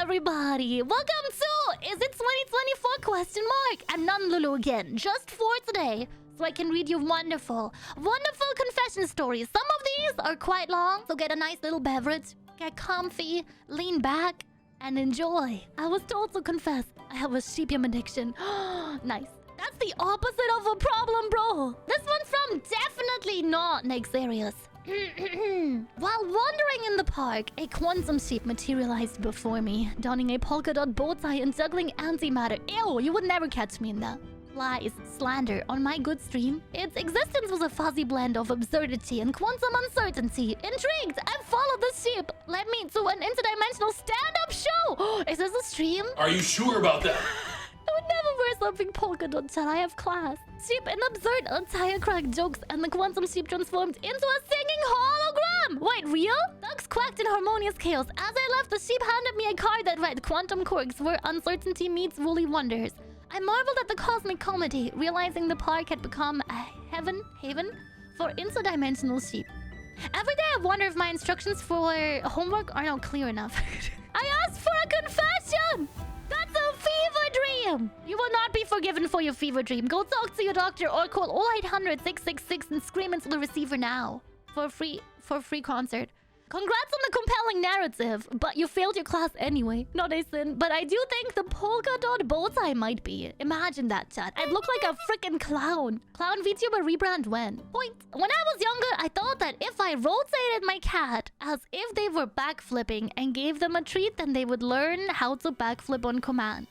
everybody! Welcome to Is It 2024 question mark? I'm not Lulu again, just for today, so I can read you wonderful confession stories. Some of these are quite long, so get a nice little beverage, get comfy, lean back, and enjoy. I was told to confess I have a sheepium addiction. Nice. That's the opposite of a problem, bro. This one's from definitely not Nexarius. While wandering in the park, a quantum sheep materialized before me, donning a polka dot bow tie and juggling antimatter. Ew, you would never catch me in that. Lies, slander on my good stream. Its existence was a fuzzy blend of absurdity and quantum uncertainty. Intrigued, I followed the sheep. Led me to an interdimensional stand-up show. Is this a stream? Are you sure about that? I would never wear something polka dot till I have class. Sheep in absurd attire cracked jokes and the quantum sheep transformed into a singing hologram! Wait, real? Ducks quacked in harmonious chaos. As I left, the sheep handed me a card that read Quantum Quirks where uncertainty meets woolly wonders. I marveled at the cosmic comedy, realizing the park had become a haven for interdimensional sheep. Every day I wonder if my instructions for homework are not clear enough. I asked for a confession! That's a fever dream! You will not be forgiven for your fever dream. Go talk to your doctor or call 0800-666 and scream into the receiver now. For a free concert. Congrats on the compelling narrative, but you failed your class anyway. Not a sin, but I do think the polka dot bow tie might be. Imagine that, chat. I'd look like a freaking clown. Clown VTuber rebrand when? Point. When I was younger, I thought that if I rotated my cat as if they were backflipping and gave them a treat, then they would learn how to backflip on command.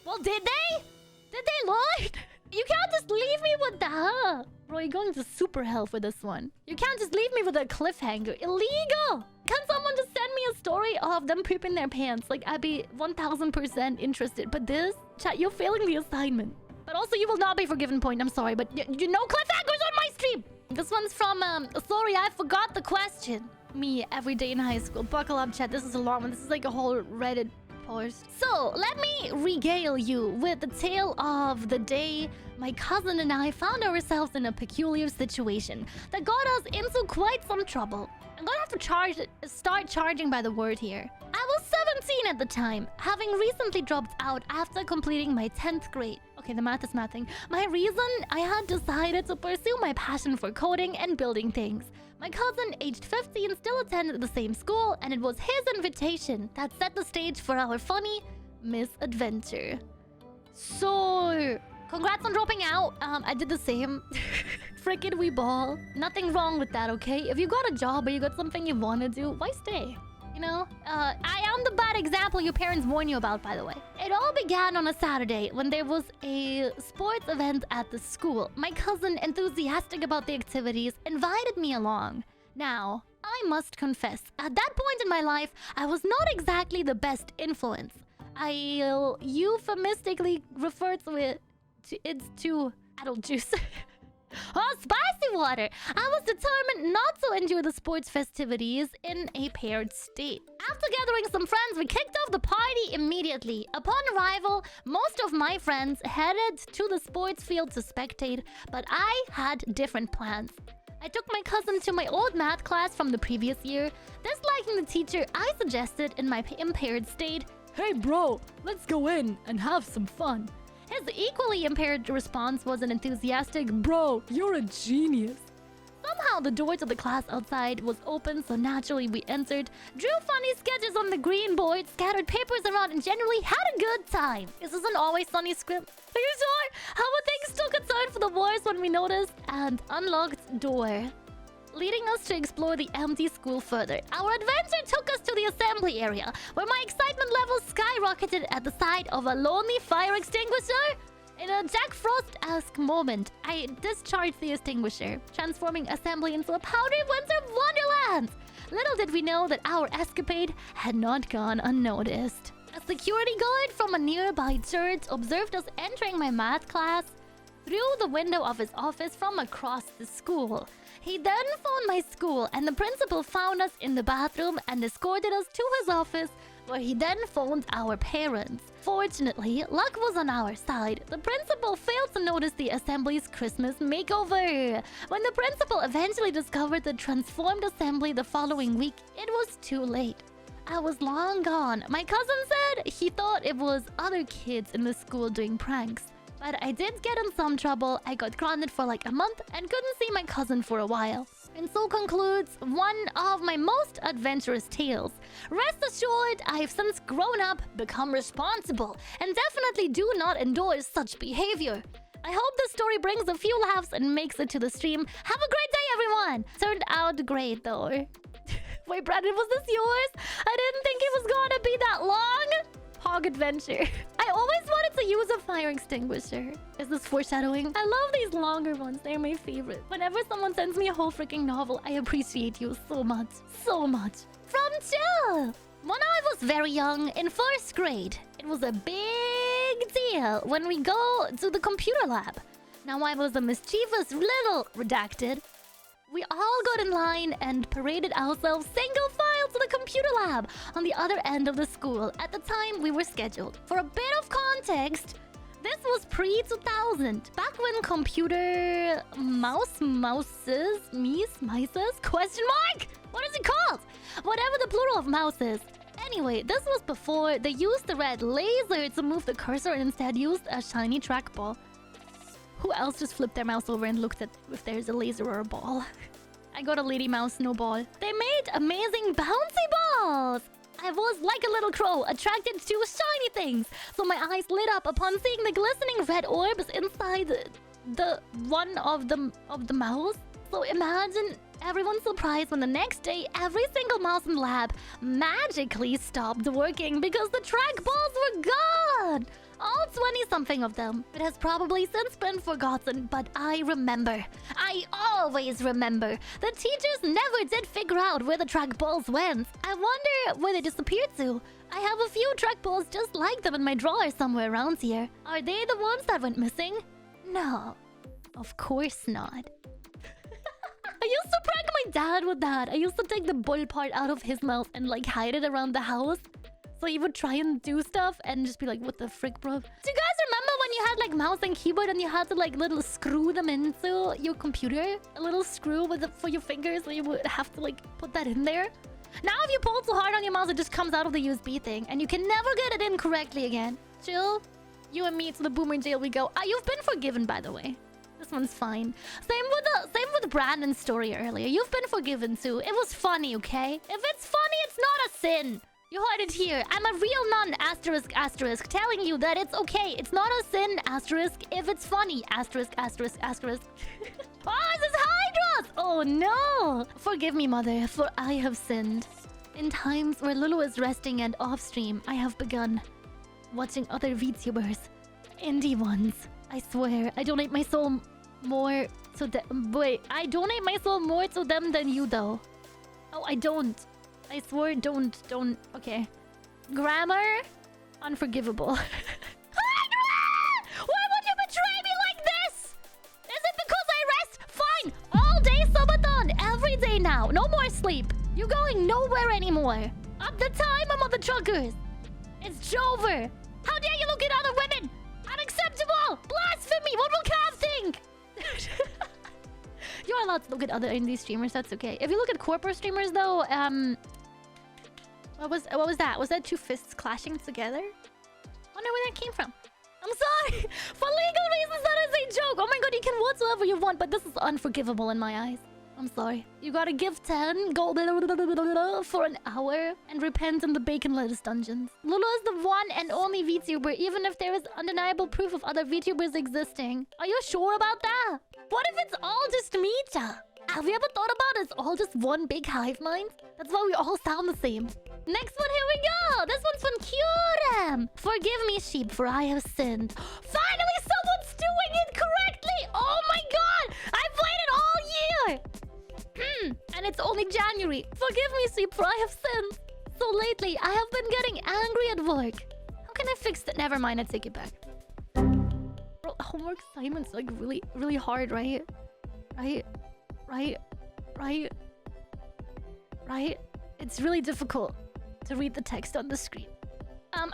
Well, did they? Did they, Lord? You can't just leave me with that. Bro, you're going to super hell for this one. You can't just leave me with a cliffhanger. Illegal! Can someone just send me a story of them pooping their pants? Like, I'd be 1000% interested. But this, chat, you're failing the assignment. But also, you will not be forgiven, Point. I'm sorry, but you know cliffhangers on my stream! This one's from, sorry, I forgot the question. Me, every day in high school. Buckle up, chat. This is a long one. This is like a whole Reddit post. So, let me regale you with the tale of the day my cousin and I found ourselves in a peculiar situation that got us into quite some trouble. I'm gonna have to start charging by the word here. I was 17 at the time, having recently dropped out after completing my 10th grade. Okay, the math is mathing. My reason? I had decided to pursue my passion for coding and building things. My cousin, aged 15, still attended the same school, and it was his invitation that set the stage for our funny misadventure. So, congrats on dropping out. I did the same. Frickin' we ball. Nothing wrong with that, okay? If you got a job or you got something you want to do, why stay? You know? I am the bad example your parents warn you about, by the way. It all began on a Saturday when there was a sports event at the school. My cousin, enthusiastic about the activities, invited me along. Now, I must confess, at that point in my life, I was not exactly the best influence. I'll euphemistically refer to it to adult juice. Oh, spicy water! I was determined not to enjoy the sports festivities in a paired state. After gathering some friends, we kicked off the party immediately. Upon arrival, most of my friends headed to the sports field to spectate, but I had different plans. I took my cousin to my old math class from the previous year. Disliking the teacher, I suggested in my impaired state, "Hey bro, let's go in and have some fun." His equally impaired response was an enthusiastic, "Bro, you're a genius." Somehow the door to the class outside was open, so naturally we entered, drew funny sketches on the green board, scattered papers around, and generally had a good time. Is this an Always Sunny script? Are you sure? How about things took a turn for the worse when we noticed and unlocked door, leading us to explore the empty school further. Our adventure took us to the assembly area, where my excitement levels skyrocketed at the sight of a lonely fire extinguisher. In a Jack Frost-esque moment, I discharged the extinguisher, transforming assembly into a powdery winter wonderland. Little did we know that our escapade had not gone unnoticed. A security guard from a nearby church observed us entering my math class through the window of his office from across the school. He then phoned my school, and the principal found us in the bathroom and escorted us to his office, where he then phoned our parents. Fortunately, luck was on our side. The principal failed to notice the assembly's Christmas makeover. When the principal eventually discovered the transformed assembly the following week, it was too late. I was long gone. My cousin said he thought it was other kids in the school doing pranks. But I did get in some trouble. I got grounded for like a month and couldn't see my cousin for a while. And so concludes one of my most adventurous tales. Rest assured, I've since grown up, become responsible, and definitely do not endorse such behavior. I hope this story brings a few laughs and makes it to the stream. Have a great day, everyone! Turned out great, though. Wait, Brandon, was this yours? I didn't think it was gonna be that long. Hog adventure. I always wanted to use a fire extinguisher. Is this foreshadowing? I love these longer ones. They're my favorite. Whenever someone sends me a whole freaking novel, I appreciate you so much. So much. From Chill! When I was very young, in 1st grade, it was a big deal when we go to the computer lab. Now I was a mischievous little redacted. We all got in line and paraded ourselves single file to the computer lab on the other end of the school at the time we were scheduled. For a bit of context, this was pre-2000, back when computer mices, question mark? What is it called? Whatever the plural of mouse is. Anyway, this was before they used the red laser to move the cursor and instead used a shiny trackball. Who else just flipped their mouse over and looked at if there's a laser or a ball? I got a lady mouse, no ball. They made amazing bouncy balls! I was like a little crow, attracted to shiny things, so my eyes lit up upon seeing the glistening red orbs inside the one of the mouse. So imagine everyone's surprise when the next day every single mouse in the lab magically stopped working because the trackballs were gone! All 20-something of them. It has probably since been forgotten, but I remember. I always remember. The teachers never did figure out where the trackballs went. I wonder where they disappeared to. I have a few trackballs just like them in my drawer somewhere around here. Are they the ones that went missing? No. Of course not. I used to prank my dad with that. I used to take the bull part out of his mouth and like hide it around the house. So he would try and do stuff and just be like, what the frick, bro? Do you guys remember when you had like mouse and keyboard and you had to like little screw them into your computer? A little screw with for your fingers, so you would have to like put that in there. Now if you pull too hard on your mouse, it just comes out of the USB thing and you can never get it in correctly again. Chill. You and me to the boomer jail we go. You've been forgiven, by the way. This one's fine. Same with Brandon's story earlier. You've been forgiven too. It was funny, okay? If it's funny, it's not a sin. You heard it here. I'm a real nun, asterisk, asterisk, telling you that it's okay. It's not a sin, asterisk, if it's funny, asterisk, asterisk, asterisk. Oh, this is Hydros! Oh no! Forgive me, mother, for I have sinned. In times where Lulu is resting and off-stream, I have begun watching other VTubers. Indie ones. I swear, I donate my soul more to them. Wait, I donate my soul more to them than you, though. Oh, I don't. I swear, don't. Okay. Grammar? Unforgivable. Why would you betray me like this? Is it because I rest? Fine. All day subathon. Every day now. No more sleep. You're going nowhere anymore. At the time, I'm on the truckers. It's Jover. How dare you look at other women? Unacceptable. Blasphemy. What will Cav think? You're allowed to look at other indie streamers. That's okay. If you look at corporate streamers, though, what was that? Was that two fists clashing together? Wonder where that came from. I'm sorry. For legal reasons, that is a joke. Oh my god, you can whatsoever you want, but this is unforgivable in my eyes. I'm sorry. You gotta give 10 gold for an hour and repent in the bacon lettuce dungeons. Lulu is the one and only VTuber, even if there is undeniable proof of other VTubers existing. Are you sure about that? What if it's all just Micha? Have you ever thought about it's all just one big hive mind? That's why we all sound the same. Next one, here we go! This one's from Kurem! Forgive me, sheep, for I have sinned. Finally, someone's doing it correctly! Oh my god! I've waited all year! And it's only January. Forgive me, sheep, for I have sinned. So lately, I have been getting angry at work. How can I fix that? Never mind, I take it back. Bro, homework assignments like really hard, right? Right? It's really difficult to read the text on the screen.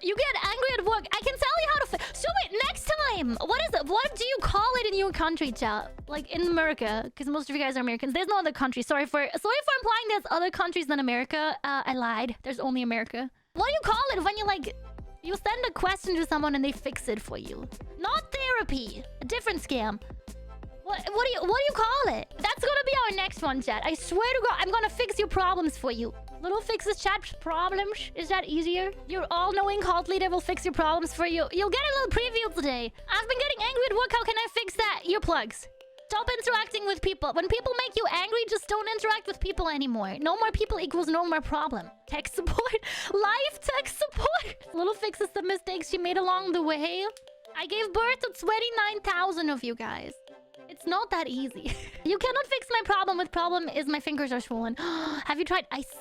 You get angry at work. I can tell you how to so wait, next time. What is it? What do you call it in your country, chat? Like in America, because most of you guys are Americans. There's no other country. Sorry for implying there's other countries than America. I lied. There's only America. What do you call it when you send a question to someone and they fix it for you? Not therapy. A different scam. What do you call it? That's gonna be our next one, chat. I swear to God, I'm gonna fix your problems for you. Little fixes, chat. Problems. Is that easier? Your all-knowing cult leader will fix your problems for you. You'll get a little preview today. I've been getting angry at work. How can I fix that? Earplugs. Stop interacting with people. When people make you angry, just don't interact with people anymore. No more people equals no more problem. Tech support. Live tech support. Little fixes the mistakes you made along the way. I gave birth to 29,000 of you guys. It's not that easy. You cannot fix my problem. With problem is my fingers are swollen. Have you tried ice?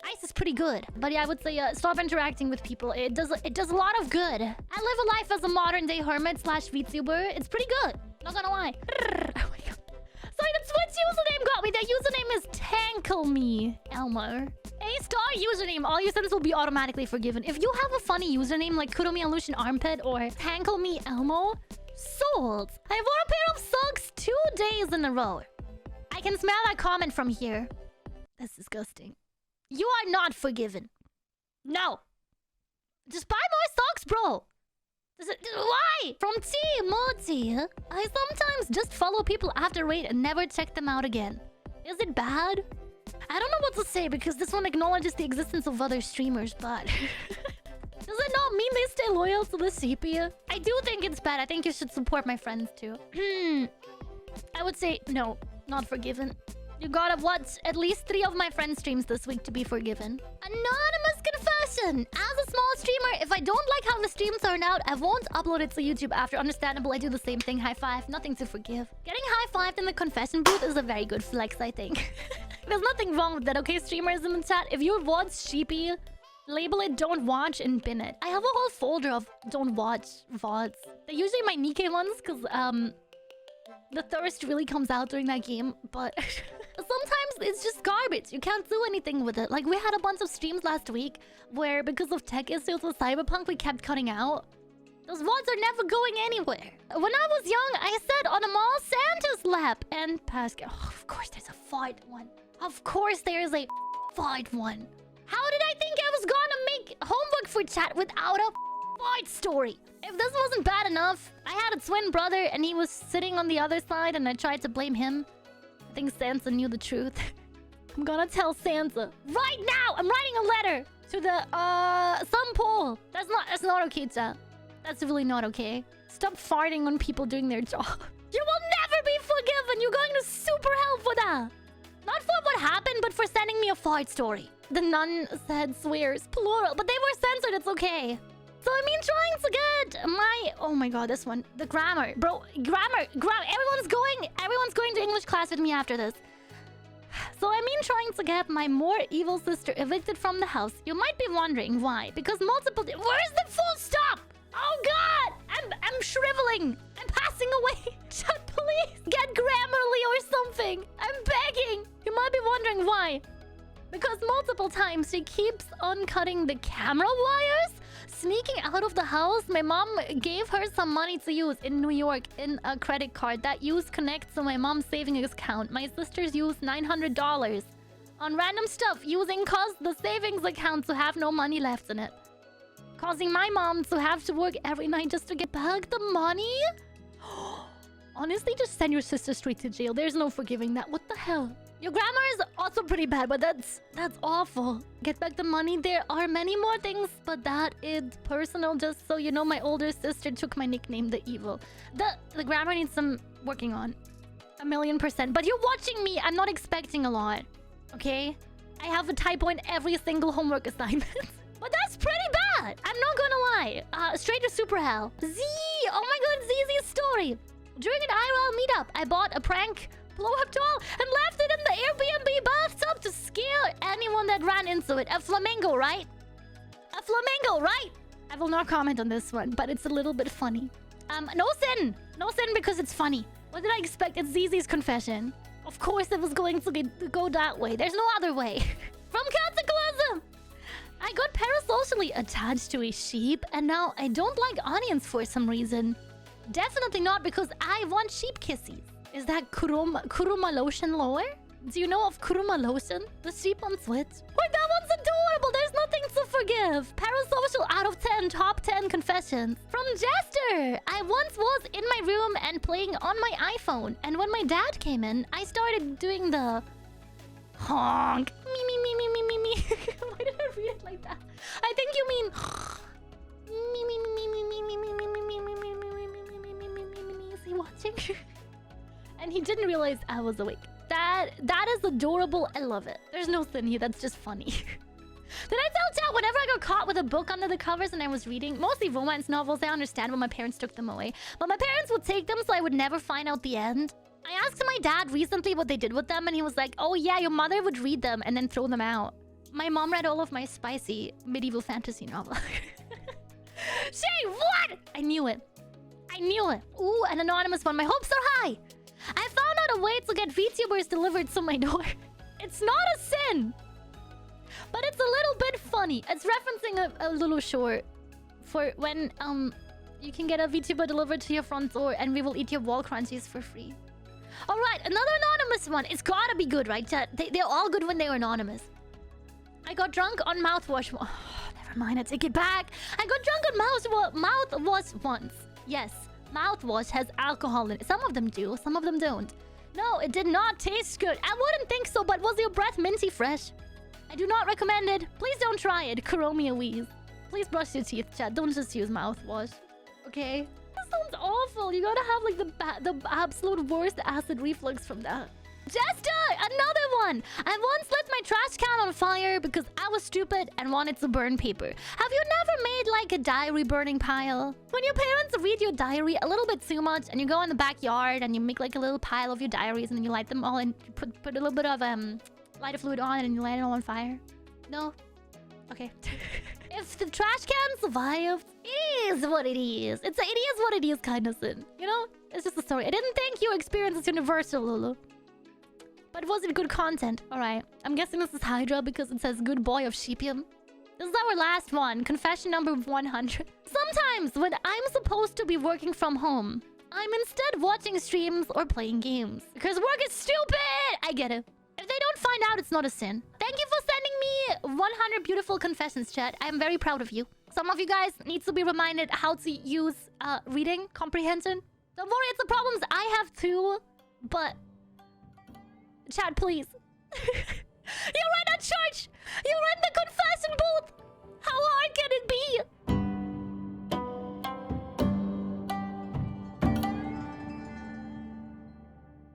Ice is pretty good. But yeah, I would say stop interacting with people. It does a lot of good. I live a life as a modern day hermit / VTuber. It's pretty good. Not gonna lie. Oh my God. Sorry, the Twitch username got me. That username is Tankle Elmer. A-star username. All your sins will be automatically forgiven. If you have a funny username like Kuromiya Lucien Armpit or Tankle Elmo, sold. I wore a pair of socks 2 days in a row. I can smell that comment from here. That's disgusting. You are not forgiven. No. Just buy more socks, bro. Why? From T Moti. I sometimes just follow people after raid and never check them out again. Is it bad? I don't know what to say because this one acknowledges the existence of other streamers, but... Does it not mean they stay loyal to the sepia? I do think it's bad. I think you should support my friends too. I would say no, not forgiven. You gotta watch at least 3 of my friends' streams this week to be forgiven. Anonymous confession! As a small streamer, if I don't like how the stream turned out, I won't upload it to YouTube after. Understandable, I do the same thing. High five, nothing to forgive. Getting high-fived in the confession booth is a very good flex, I think. There's nothing wrong with that, okay, streamers in the chat? If you watch Sheepy, label it don't watch and pin it. I have a whole folder of don't watch VODs. They're usually my Nikkei ones because the thirst really comes out during that game, but sometimes it's just garbage. You can't do anything with it. Like we had a bunch of streams last week where because of tech issues with Cyberpunk we kept cutting out. Those VODs are never going anywhere. When I was young, I said on a mall Santa's lap and Pascal. Oh, of course there's a fight one. Of course there is a fight one. How did I think I was gonna make homework for chat without a fight story? If this wasn't bad enough, I had a twin brother and he was sitting on the other side and I tried to blame him. I think Sansa knew the truth. I'm gonna tell Sansa right now. I'm writing a letter to the some pole. That's not okay, chat. That's really not okay. Stop farting on people doing their job. You will never be forgiven. You're going to super hell for that. Not for what happened, but for sending me a fart story. The nun said swears, plural, but they were censored, it's okay. So I mean trying to get my... Oh my god, this one. The grammar. Bro, grammar. Everyone's going to English class with me after this. So I mean trying to get my more evil sister evicted from the house. You might be wondering why. Because multiple... Where's the full stop? Oh god! I'm shriveling. I'm passing away. Chat, please. Get Grammarly or something. I'm begging. You might be wondering why. Because multiple times she keeps on cutting the camera wires. Sneaking out of the house. My mom gave her some money to use in New York in a credit card. That use connects to my mom's savings account. My sisters used $900 on random stuff using caused the savings account to have no money left in it. Causing my mom to have to work every night just to get back the money? Honestly, just send your sister straight to jail. There's no forgiving that. What the hell? Your grammar is also pretty bad, but that's awful. Get back the money. There are many more things, but that is personal. Just so you know, my older sister took my nickname, The Evil. The grammar needs some working on. 1,000,000%. But you're watching me. I'm not expecting a lot. Okay? I have a typo in every single homework assignment. But that's pretty bad. I'm not gonna lie. Straight to super hell. Z! Oh my god, ZZ's story. During an IRL meetup, I bought a prank blow-up doll and left it in the Airbnb bathtub to scare anyone that ran into it. A flamingo, right? A flamingo, right? I will not comment on this one, but it's a little bit funny. No sin. No sin because it's funny. What did I expect? It's ZZ's confession. Of course it was going to go that way. There's no other way. From Cataclysm! I got parasocially attached to a sheep, and now I don't like onions for some reason. Definitely not because I want sheep kissies. Is that Kuromiya Lucien lore? Do you know of Kuromiya Lucien? The sheep on Switch? Wait, that one's adorable! There's nothing to forgive! Parasocial out of 10, top 10 confessions. From Jester! I once was in my room and playing on my iPhone. And when my dad came in, I started doing the... honk. Me, me, me, me, me, me, me. Why did I read it like that? I think you mean... me, me, me, me, me, me, me, me, me, me, me, me, me, me, me, me, me, me, me. Is he watching? And he didn't realize I was awake. That is adorable. I love it. There's no sin here. That's just funny. Did I tell chat whenever I got caught with a book under the covers and I was reading, mostly romance novels, I understand when my parents took them away. But my parents would take them so I would never find out the end. I asked my dad recently what they did with them and he was like, oh yeah, your mother would read them and then throw them out. My mom read all of my spicy medieval fantasy novel. Shay, what? I knew it. I knew it. Ooh, an anonymous one. My hopes are high. I found out a way to get VTubers delivered to my door. It's not a sin. But it's a little bit funny. It's referencing a Lulu short for when you can get a VTuber delivered to your front door and we will eat your wall crunchies for free. Alright, another anonymous one. It's gotta be good, right, chat? They're all good when they're anonymous. I got drunk on mouthwash. Oh, never mind, I take it back. I got drunk on mouthwash once. Yes. Mouthwash has alcohol in it. Some of them do, some of them don't. No, it did not taste good. I wouldn't think so, but was your breath minty fresh? I do not recommend it. Please don't try it, Kuromiya Lucien. Please brush your teeth, chat. Don't just use mouthwash. Okay? That sounds awful. You gotta have like the absolute worst acid reflux from that. Jester! Another one! I once lit my trash can on fire because I was stupid and wanted to burn paper. Have you never made like a diary burning pile? When your parents read your diary a little bit too much and you go in the backyard and you make like a little pile of your diaries and then you light them all and you put a little bit of lighter fluid on it and you light it all on fire? No? Okay. If the trash can survived, it is what it is. It is what it is kind of sin. You know? It's just a story. I didn't think your experience is universal, Lulu. But was it good content? Alright. I'm guessing this is Hydra because it says good boy of Sheepium. This is our last one. Confession number 100. Sometimes when I'm supposed to be working from home, I'm instead watching streams or playing games. Because work is stupid! I get it. If they don't find out, it's not a sin. Thank you for sending me 100 beautiful confessions, chat. I am very proud of you. Some of you guys need to be reminded how to use reading comprehension. Don't worry, it's the problems I have too. But... chat, please. You're in a church! You're in the confession booth! How hard can it be?